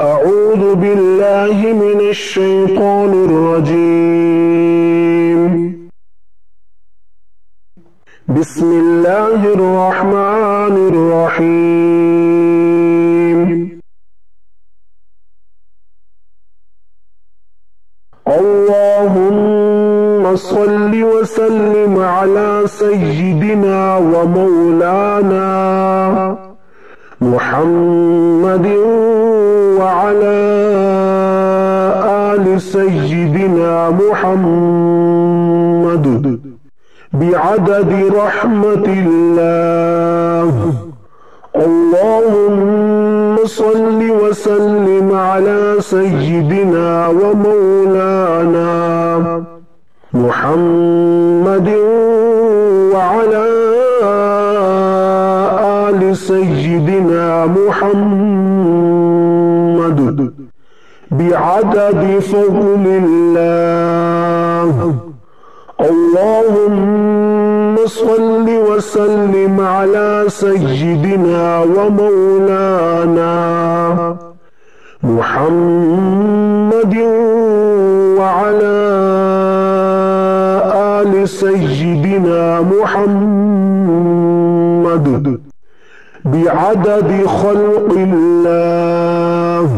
أعوذ بالله من الشيطان الرجيم. بسم الله الرحمن الرحيم. اللهم صل وسلم على سيدنا ومولانا محمد وعلى آل سيدنا محمد بعدد رحمة الله. اللهم صل وسلم على سيدنا ومولانا محمد وعلى آل سيدنا محمد بعدد فضل الله. اللهم صل وسلم على سيدنا ومولانا محمد وعلى آل سيدنا محمد بعدد خلق الله.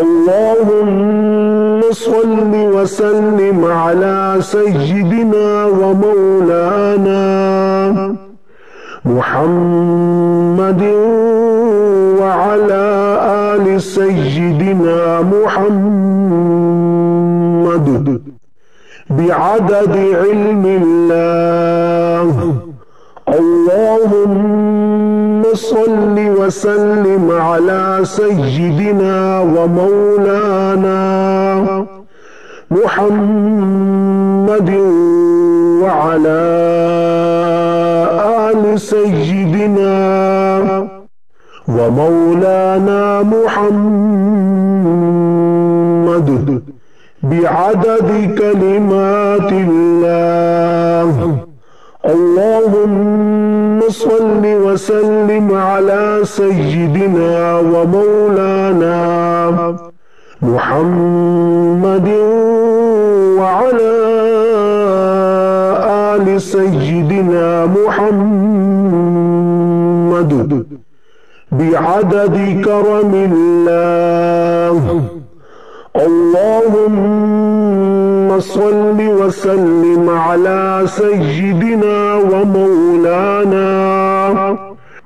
اللهم صل وسلم على سيدنا ومولانا محمد وعلى آل سيدنا محمد بعدد علم الله. اللهم صل وسلم على سيدنا ومولانا محمد وعلى آل سيدنا ومولانا محمد بعدد كلمات الله. اللهم صل وسلم على سيدنا ومولانا محمد وعلى آل سيدنا محمد بعدد كرم الله. اللهم صل وسلم على سيدنا ومولانا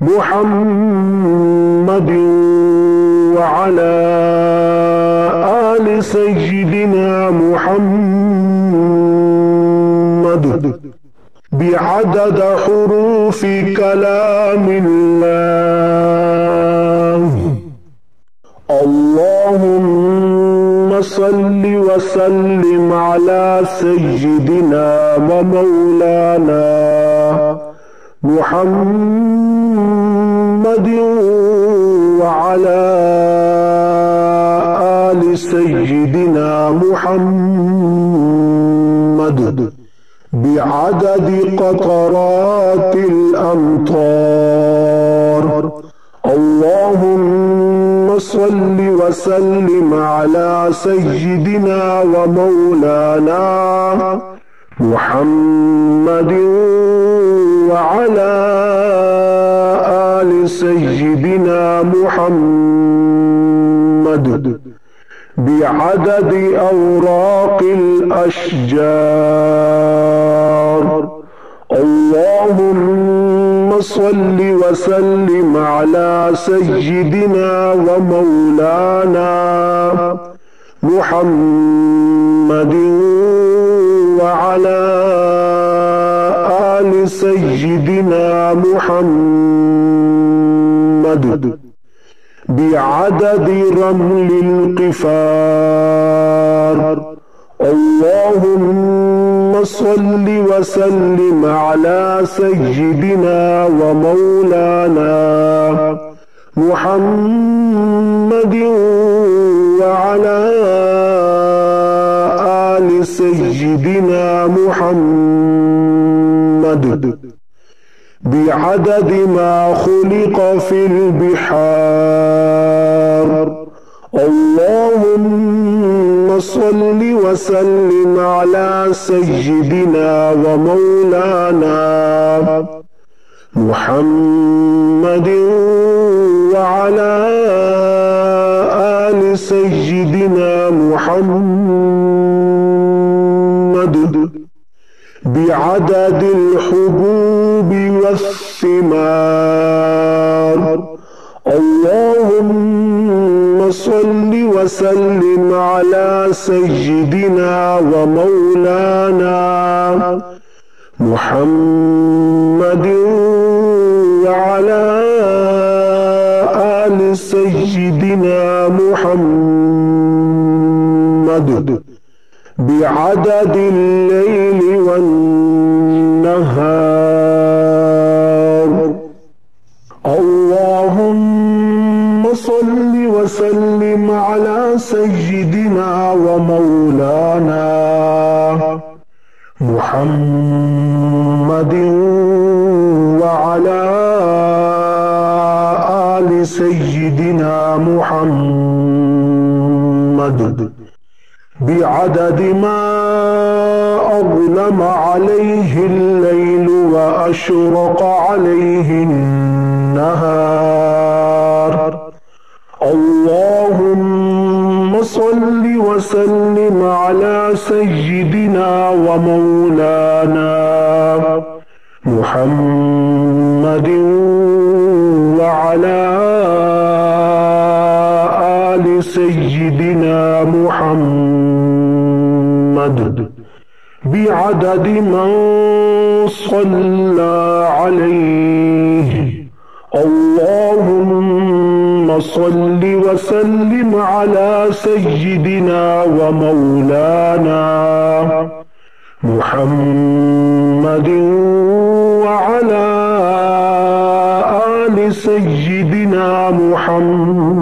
محمد وعلى آل سيدنا محمد بعدد حروف كلام الله. اللهم صل وسلم على سيدنا ومولانا محمد وعلى آل سيدنا محمد بعدد قطرات الأمطار. اللهم صل وسلم على سيدنا ومولانا محمد وعلى آل سيدنا محمد بعدد أوراق الأشجار. اللهم صل وسلم على سيدنا ومولانا محمد وعلى آل سيدنا محمد بعدد رمل القفار. اللهم صل وسلم على سيدنا ومولانا محمد وعلى آل سيدنا محمد بعدد ما خلق في البحار. اللهم صل وسلم على سيدنا ومولانا محمد وعلى آل سيدنا محمد بعدد الحبوب والثمار. اللهم صل وسلم على سيدنا ومولانا محمد وعلى آل سيدنا محمد بعدد الليل والنهار. اللهم صل وسلم على سيدنا ومولانا محمد وعلى آل سيدنا محمد بعدد ما أظلم عليه الليل وأشرق عليه النهار. اللهم صل وسلم على سيدنا ومولانا محمد وعلى آل سيدنا محمد بعدد من صلى عليه. اللهم صل وسلم على سيدنا ومولانا محمد وعلى آل سيدنا محمد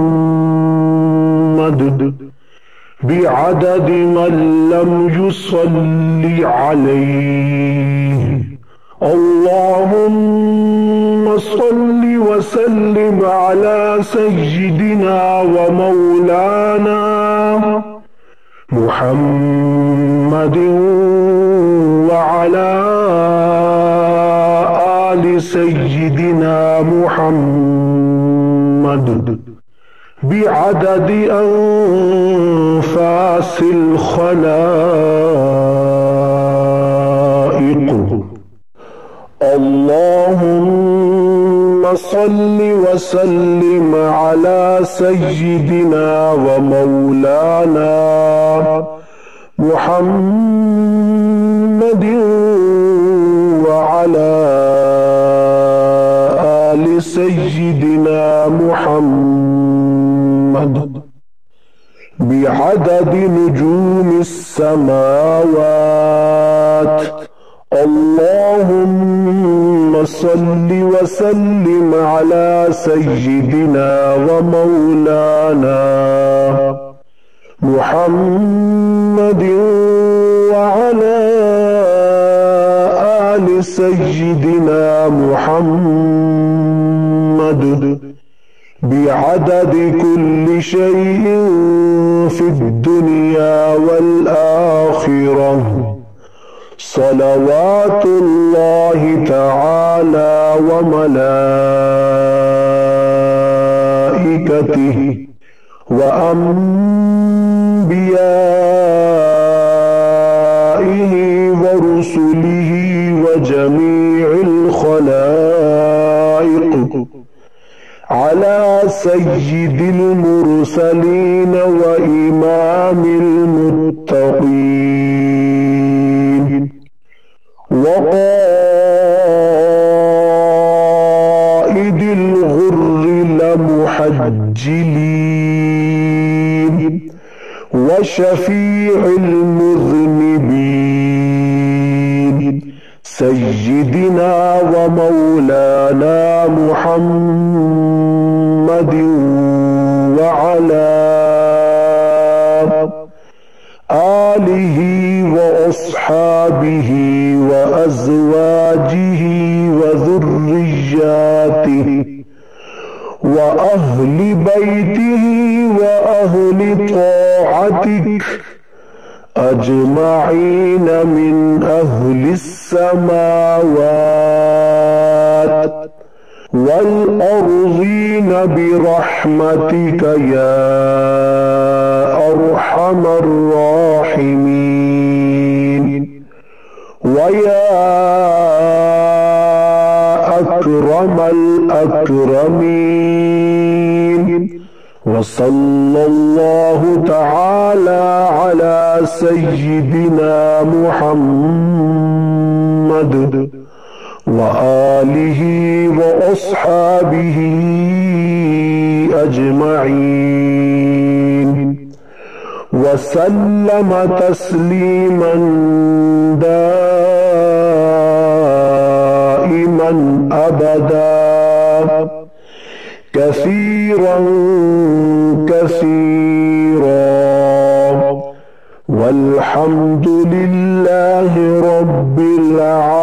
بعدد من لم يصل عليه. اللهم صل وسلم على سيدنا ومولانا محمد وعلى آل سيدنا محمد بعدد أنفاس الخلائق. اللهم صل وسلم على سيدنا ومولانا محمد وعلى آل سيدنا محمد بعدد نجوم السماوات. اللهم صل وسلم على سيدنا ومولانا محمد وعلى آل سيدنا محمد بعدد كل شيء في الدنيا والآخرة. صلوات الله تعالى وملائكته وأنبيائه ورسله وجميع الخلائق على سيد المرسلين وإمام المتقين وقائد الغر المحجلين وشفيع المذنبين سيدنا ومولانا محمد وعلى آله وأصحابه وأزواجه وذرياته وأهل بيته وأهل أهل طاعتك أجمعين من أهل السماوات والأرضين برحمتك يا أرحم الراحمين ويا أكرم الأكرمين. وصلى الله تعالى على سيدنا محمد وآله وأصحابه أجمعين وسلم تسليما دائما أبدا كثيرا كثيرا والحمد لله رب العالمين.